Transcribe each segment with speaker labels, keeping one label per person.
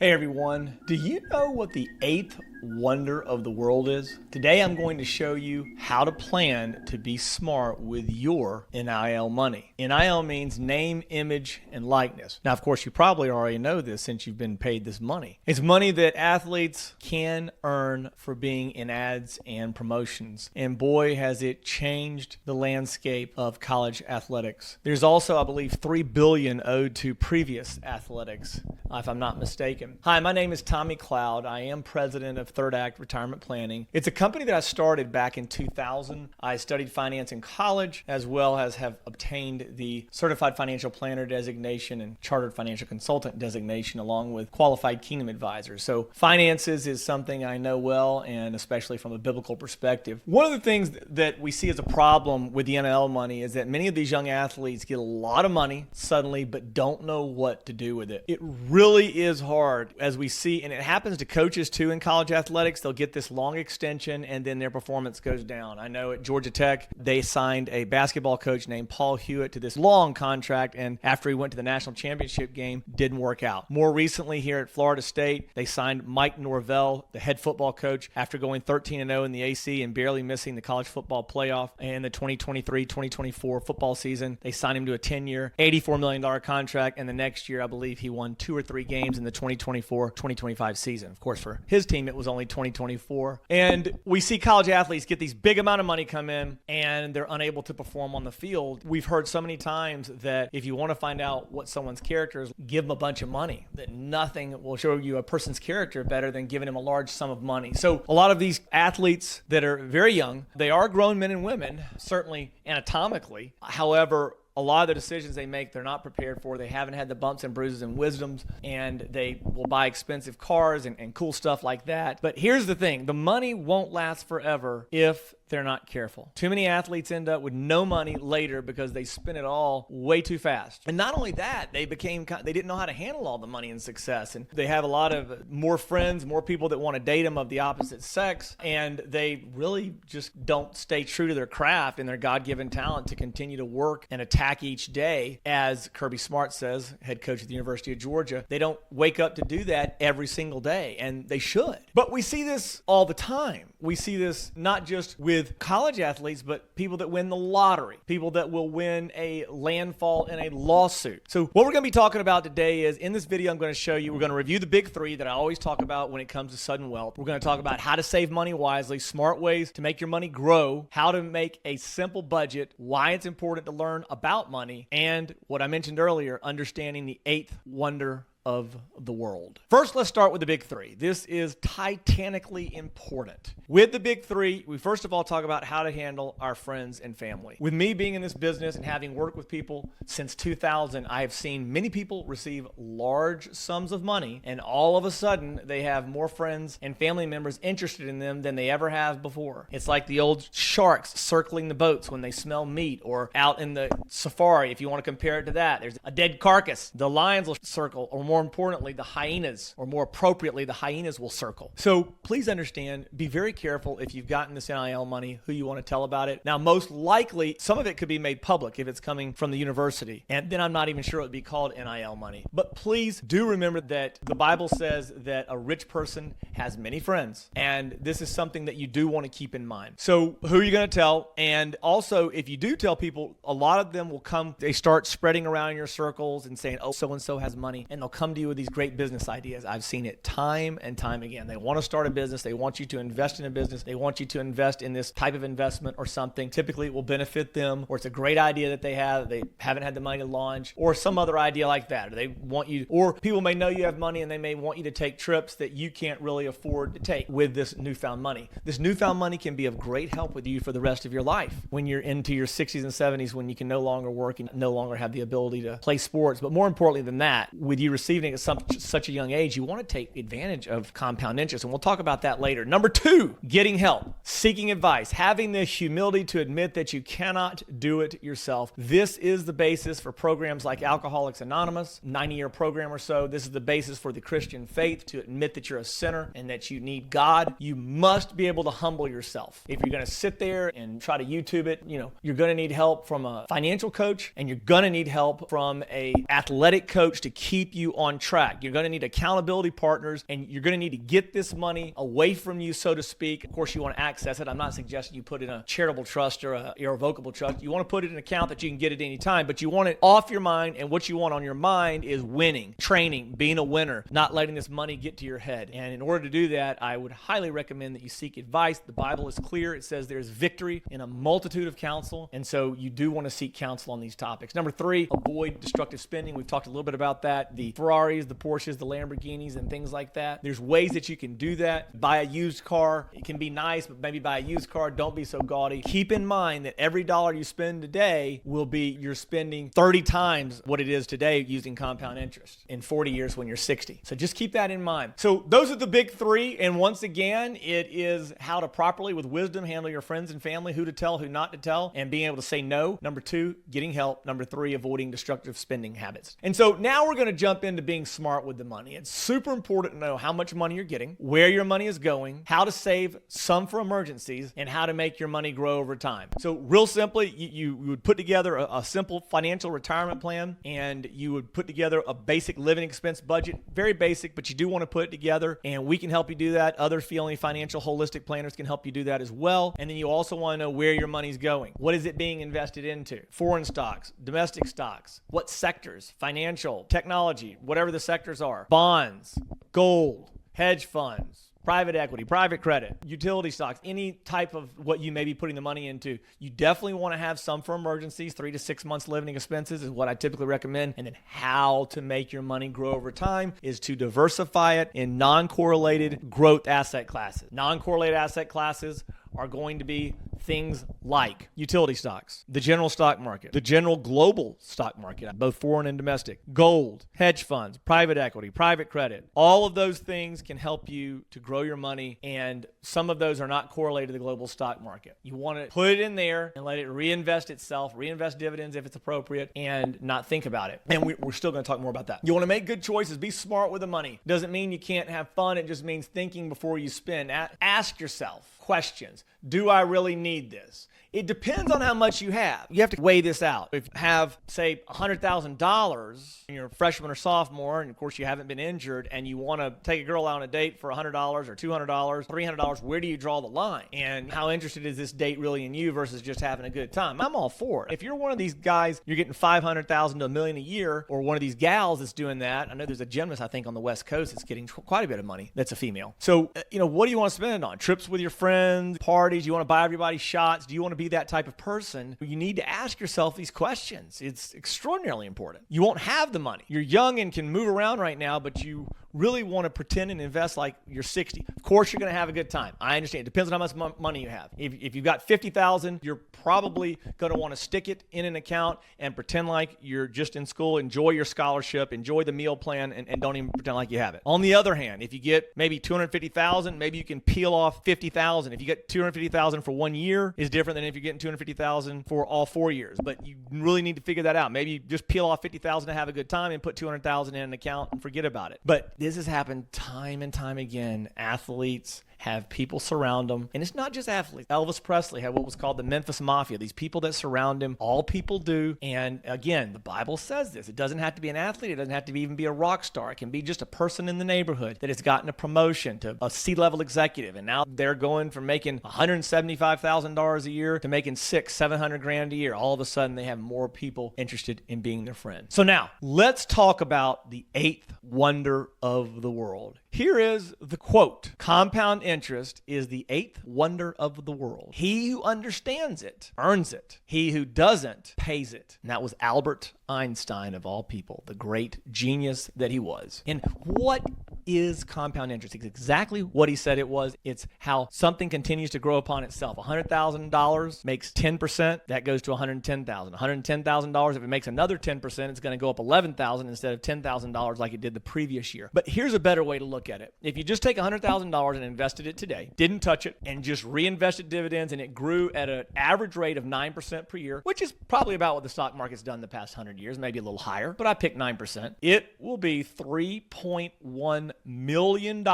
Speaker 1: Hey everyone, do you know what the eighth wonder of the world is? Today I'm going to show you how to plan to be smart with your NIL money. NIL means name, image, and likeness. Now, of course, you probably already know this since you've been paid this money. It's money that athletes can earn for being in ads and promotions. And boy, has it changed the landscape of college athletics. There's also, I believe, $3 billion owed to previous athletics, if I'm not mistaken. Hi, my name is Tommy Cloud. I am president of Third Act Retirement Planning. It's a company that I started back in 2000. I studied finance in college, as well as have obtained the Certified Financial Planner designation and Chartered Financial Consultant designation, along with Qualified Kingdom Advisors. So finances is something I know well, and especially from a biblical perspective. One of the things that we see as a problem with the NIL money is that many of these young athletes get a lot of money suddenly, but don't know what to do with it. It really is hard, as we see, and it happens to coaches too in college athletics. They'll get this long extension and then their performance goes down. I know at Georgia Tech, they signed a basketball coach named Paul Hewitt to this long contract, and after he went to the national championship game, didn't work out. More recently here at Florida State, they signed Mike Norvell, the head football coach, after going 13-0 in the AC and barely missing the college football playoff in the 2023-2024 football season. They signed him to a 10-year, $84 million contract, and the next year, I believe he won 2 or 3 games in the 2024-2025 season. Of course, for his team, it was only 2024. And we see college athletes get these big amount of money come in and they're unable to perform on the field. We've heard so many times that if you want to find out what someone's character is, give them a bunch of money, that nothing will show you a person's character better than giving them a large sum of money. So a lot of these athletes that are very young, they are grown men and women, certainly anatomically. However, a lot of the decisions they make, they're not prepared for. They haven't had the bumps and bruises and wisdoms, and they will buy expensive cars and cool stuff like that. But here's the thing. The money won't last forever if they're not careful. Too many athletes end up with no money later because they spend it all way too fast. And not only that, they didn't know how to handle all the money and success. And they have a lot of more friends, more people that want to date them of the opposite sex. And they really just don't stay true to their craft and their God-given talent to continue to work and attack each day. As Kirby Smart says, head coach at the University of Georgia, they don't wake up to do that every single day, and they should. But we see this all the time. We see this not just with college athletes, but people that win the lottery, people that will win a landfall in a lawsuit. So what we're going to be talking about today is, in this video, I'm going to show you, we're going to review the big 3 that I always talk about when it comes to sudden wealth. We're going to talk about how to save money wisely, smart ways to make your money grow, how to make a simple budget, why it's important to learn about money, and what I mentioned earlier, understanding the 8th wonder of the world. First, let's start with the big 3. This is titanically important. With the big 3, we first of all talk about how to handle our friends and family. With me being in this business and having worked with people since 2000, I have seen many people receive large sums of money, and all of a sudden, they have more friends and family members interested in them than they ever have before. It's like the old sharks circling the boats when they smell meat, or out in the safari, if you want to compare it to that. There's a dead carcass. The lions will circle, or more importantly, the hyenas, or more appropriately, the hyenas will circle. So please understand, be very careful if you've gotten this NIL money, who you want to tell about it. Now, most likely, some of it could be made public if it's coming from the university. And then I'm not even sure it would be called NIL money. But please do remember that the Bible says that a rich person has many friends. And this is something that you do want to keep in mind. So who are you going to tell? And also, if you do tell people, a lot of them will come, they start spreading around in your circles and saying, oh, so-and-so has money. And they'll come to you with these great business ideas. I've seen it time and time again. They want to start a business. They want you to invest in a business. They want you to invest in this type of investment or something. Typically, it will benefit them, or it's a great idea that they haven't had the money to launch, or some other idea like that. Or they want you, or people may know you have money and they may want you to take trips that you can't really afford to take with this newfound money. This newfound money can be of great help with you for the rest of your life. When you're into your 60s and 70s, when you can no longer work and no longer have the ability to play sports. But more importantly than that, with you receiving it at such a young age, you want to take advantage of compound interest. And we'll talk about that later. Number 2, getting help, seeking advice, having the humility to admit that you cannot do it yourself. This is the basis for programs like Alcoholics Anonymous, 90-year program or so. This is the basis for the Christian faith, to admit that you're a sinner and that you need God. You must be able to humble yourself. If you're going to sit there and try to YouTube it, you're going to need help from a financial coach, and you're going to need help from a athletic coach to keep you on track. You're going to need accountability partners, and you're going to need to get this money away from you, so to speak. Of course, you want to access it. I'm not suggesting you put it in a charitable trust or a irrevocable trust. You want to put it in an account that you can get at any time, but you want it off your mind, and what you want on your mind is winning, training, being a winner, not letting this money get to your head. And in order to do that, I would highly recommend that you seek advice. The Bible is clear. It says there's victory in a multitude of counsel, and so you do want to seek counsel on these topics. Number 3, avoid destructive spending. We've talked a little bit about that. The Ferraris, the Porsches, the Lamborghinis, and things like that. There's ways that you can do that. Buy a used car. It can be nice, but maybe buy a used car. Don't be so gaudy. Keep in mind that every dollar you spend today will be you're spending 30 times what it is today using compound interest in 40 years when you're 60. So just keep that in mind. So those are the big 3. And once again, it is how to properly, with wisdom, handle your friends and family, who to tell, who not to tell, and being able to say no. Number 2, getting help. Number 3, avoiding destructive spending habits. And so now we're going to jump into being smart with the money. It's super important to know how much money you're getting, where your money is going, how to save some for emergencies, and how to make your money grow over time. So real simply, you would put together a simple financial retirement plan, and you would put together a basic living expense budget. Very basic, but you do want to put it together, and we can help you do that. Other Feeling Financial holistic planners can help you do that as well. And then you also want to know where your money's going. What is it being invested into? Foreign stocks, domestic stocks, what sectors, financial, technology, whatever the sectors are, bonds, gold, hedge funds, private equity, private credit, utility stocks, any type of what you may be putting the money into. You definitely want to have some for emergencies. 3 to 6 months living expenses is what I typically recommend. And then how to make your money grow over time is to diversify it in non-correlated growth asset classes. Non-correlated asset classes are going to be things like utility stocks, the general stock market, the general global stock market, both foreign and domestic, gold, hedge funds, private equity, private credit. All of those things can help you to grow your money, and some of those are not correlated to the global stock market. You want to put it in there and let it reinvest itself, reinvest dividends if it's appropriate, and not think about it. And we're still going to talk more about that. You want to make good choices. Be smart with the money. Doesn't mean you can't have fun. It just means thinking before you spend. Ask yourself questions. Do I really need this? It depends on how much you have. You have to weigh this out. If you have, say, $100,000 and you're a freshman or sophomore, and of course you haven't been injured, and you want to take a girl out on a date for $100 or $200, $300, where do you draw the line? And how interested is this date really in you versus just having a good time? I'm all for it. If you're one of these guys, you're getting $500,000 to $1 million a year, or one of these gals that's doing that. I know there's a gymnast, I think, on the West Coast that's getting quite a bit of money. That's a female. So, what do you want to spend it on? Trips with your friends, parties? You want to buy everybody shots? Do you want to be that type of person? You need to ask yourself these questions. It's extraordinarily important. You won't have the money. You're young and can move around right now, but you really want to pretend and invest like you're 60. Of course, you're going to have a good time. I understand. It depends on how much money you have. If you've got $50,000, you're probably going to want to stick it in an account and pretend like you're just in school. Enjoy your scholarship, enjoy the meal plan, and don't even pretend like you have it. On the other hand, if you get maybe $250,000, maybe you can peel off $50,000. If you get $250,000 for 1 year, is different than if you're getting $250,000 for all 4 years. But you really need to figure that out. Maybe just peel off $50,000 to have a good time and put $200,000 in an account and forget about it. But this has happened time and time again. Athletes have people surround them. And it's not just athletes. Elvis Presley had what was called the Memphis Mafia, these people that surround him. All people do. And again, the Bible says this. It doesn't have to be an athlete. It doesn't have to even be a rock star. It can be just a person in the neighborhood that has gotten a promotion to a C-level executive. And now they're going from making $175,000 a year to making $600,000-$700,000 a year. All of a sudden, they have more people interested in being their friend. So now, let's talk about the 8th wonder of the world. Here is the quote. Compound interest is the 8th wonder of the world. He who understands it earns it. He who doesn't pays it. And that was Albert Einstein, of all people, the great genius that he was. And what is compound interest? It's exactly what he said it was. It's how something continues to grow upon itself. $100,000 makes 10%. That goes to $110,000. $110,000, if it makes another 10%, it's going to go up $11,000 instead of $10,000 like it did the previous year. But here's a better way to look at it. If you just take $100,000 and invested it today, didn't touch it, and just reinvested dividends, and it grew at an average rate of 9% per year, which is probably about what the stock market's done the past 100 years, maybe a little higher, but I picked 9%. It will be $3.1 million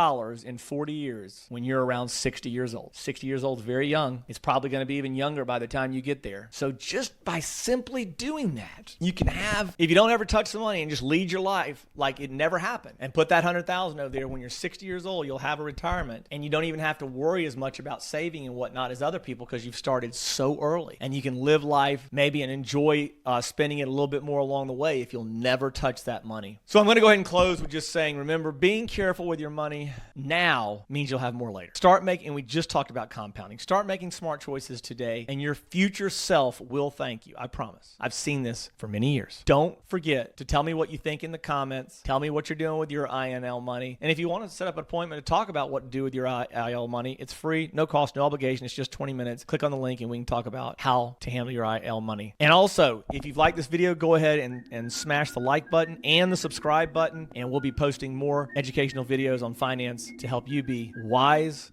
Speaker 1: in 40 years when you're around 60 years old. 60 years old is very young. It's probably going to be even younger by the time you get there. So just by simply doing that, you can have, if you don't ever touch the money and just lead your life like it never happened, and put that 100,000 over there, when you're 60 years old, you'll have a retirement, and you don't even have to worry as much about saving and whatnot as other people because you've started so early. And you can live life maybe and enjoy spending it a little bit more along the way if you'll never touch that money. So I'm going to go ahead and close with just saying, remember, being careful with your money now means you'll have more later. Start making, and we just talked about compounding. Start making smart choices today, and your future self will thank you. I promise. I've seen this for many years. Don't forget to tell me what you think in the comments. Tell me what you're doing with your INL money. And if you want to set up an appointment to talk about what to do with your IL money, it's free, no cost, no obligation. It's just 20 minutes. Click on the link and we can talk about how to handle your IL money. And also, if you've liked this video, go ahead and smash the like button and the subscribe button, and we'll be posting more educational videos on finance to help you be wise,